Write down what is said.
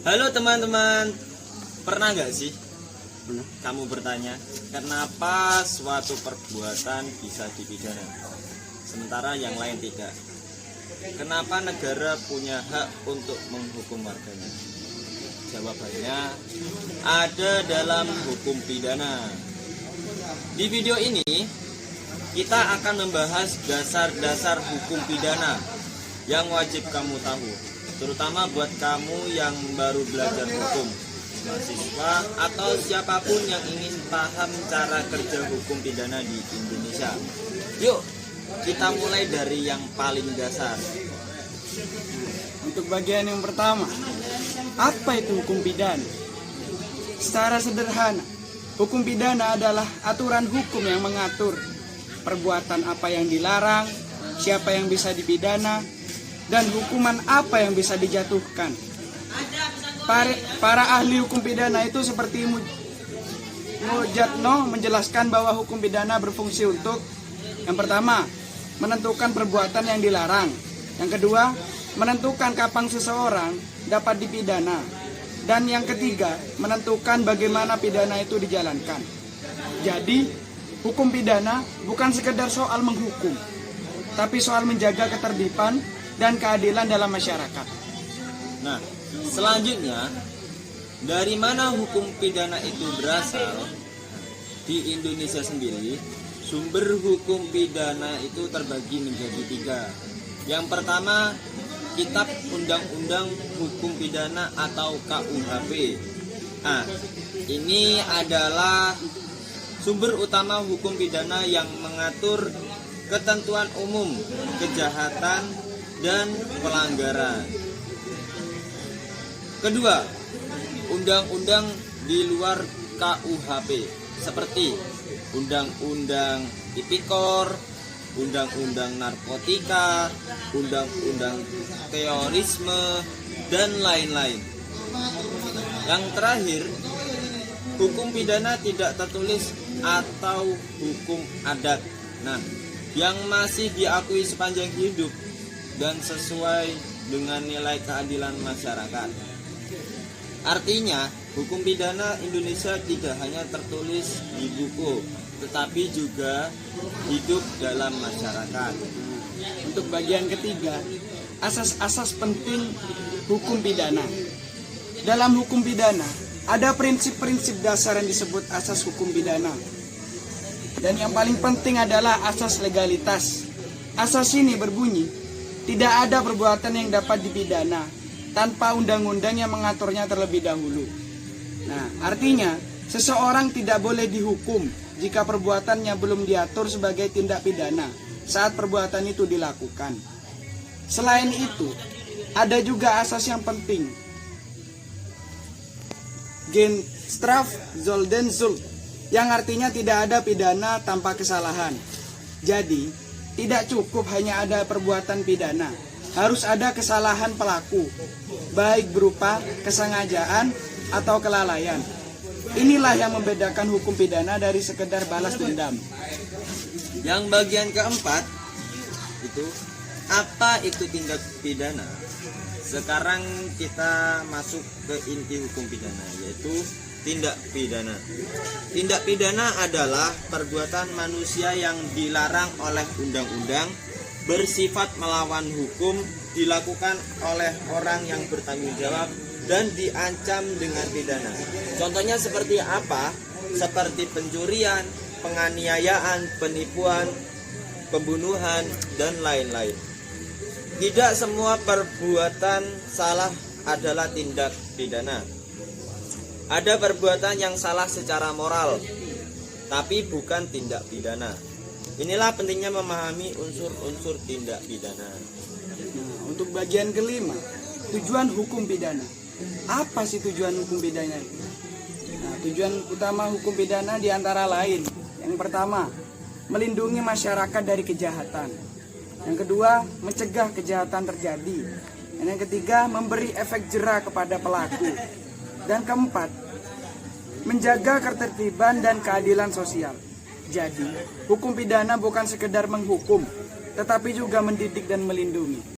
Halo teman-teman, pernah nggak sih kamu bertanya kenapa suatu perbuatan bisa dipidana sementara yang lain tidak? Kenapa negara punya hak untuk menghukum warganya? Jawabannya ada dalam hukum pidana. Di video ini kita akan membahas dasar-dasar hukum pidana yang wajib kamu tahu, terutama buat kamu yang baru belajar hukum, mahasiswa atau siapapun yang ingin paham cara kerja hukum pidana di Indonesia. Yuk, kita mulai dari yang paling dasar. Untuk bagian yang pertama, apa itu hukum pidana? Secara sederhana, hukum pidana adalah aturan hukum yang mengatur perbuatan apa yang dilarang, siapa yang bisa dipidana, dan hukuman apa yang bisa dijatuhkan. Para ahli hukum pidana itu seperti Mujadno menjelaskan bahwa hukum pidana berfungsi untuk yang pertama, menentukan perbuatan yang dilarang. Yang kedua, menentukan kapan seseorang dapat dipidana. Dan yang ketiga, menentukan bagaimana pidana itu dijalankan. Jadi, hukum pidana bukan sekedar soal menghukum, tapi soal menjaga ketertiban dan keadilan dalam masyarakat. Nah, selanjutnya, dari mana hukum pidana itu berasal? Di Indonesia sendiri, sumber hukum pidana itu terbagi menjadi 3. Yang pertama, Kitab Undang-Undang Hukum Pidana atau KUHP. Nah, ini adalah sumber utama hukum pidana yang mengatur ketentuan umum, kejahatan, dan pelanggaran. Kedua, undang-undang di luar KUHP seperti Undang-Undang Tipikor, Undang-Undang Narkotika, Undang-Undang Terorisme, dan lain-lain. Yang terakhir, hukum pidana tidak tertulis atau hukum adat. Nah, yang masih diakui sepanjang hidup dan sesuai dengan nilai keadilan masyarakat. Artinya, hukum pidana Indonesia tidak hanya tertulis di buku, tetapi juga hidup dalam masyarakat. Untuk bagian ketiga, asas-asas penting hukum pidana. Dalam hukum pidana, ada prinsip-prinsip dasar yang disebut asas hukum pidana. Dan yang paling penting adalah asas legalitas. Asas ini berbunyi, tidak ada perbuatan yang dapat dipidana tanpa undang-undang yang mengaturnya terlebih dahulu. Nah, artinya seseorang tidak boleh dihukum jika perbuatannya belum diatur sebagai tindak pidana saat perbuatan itu dilakukan. Selain itu, ada juga asas yang penting, Genstraf Zolden Zult, yang artinya tidak ada pidana tanpa kesalahan. Jadi, tidak cukup hanya ada perbuatan pidana, harus ada kesalahan pelaku, baik berupa kesengajaan atau kelalaian. Inilah yang membedakan hukum pidana dari sekedar balas dendam. Yang bagian keempat itu, apa itu tindak pidana? Sekarang kita masuk ke inti hukum pidana, yaitu tindak pidana. Tindak pidana adalah perbuatan manusia yang dilarang oleh undang-undang, bersifat melawan hukum, dilakukan oleh orang yang bertanggung jawab, dan diancam dengan pidana. Contohnya seperti apa? Seperti pencurian, penganiayaan, penipuan, pembunuhan, dan lain-lain. Tidak semua perbuatan salah adalah tindak pidana. Ada perbuatan yang salah secara moral, tapi bukan tindak pidana. Inilah pentingnya memahami unsur-unsur tindak pidana. Nah, untuk bagian kelima, tujuan hukum pidana. Apa sih tujuan hukum pidana itu? Nah, tujuan utama hukum pidana diantara lain, yang pertama, melindungi masyarakat dari kejahatan. Yang kedua, mencegah kejahatan terjadi. Dan yang ketiga, memberi efek jera kepada pelaku. Dan keempat, menjaga ketertiban dan keadilan sosial. Jadi, hukum pidana bukan sekedar menghukum, tetapi juga mendidik dan melindungi.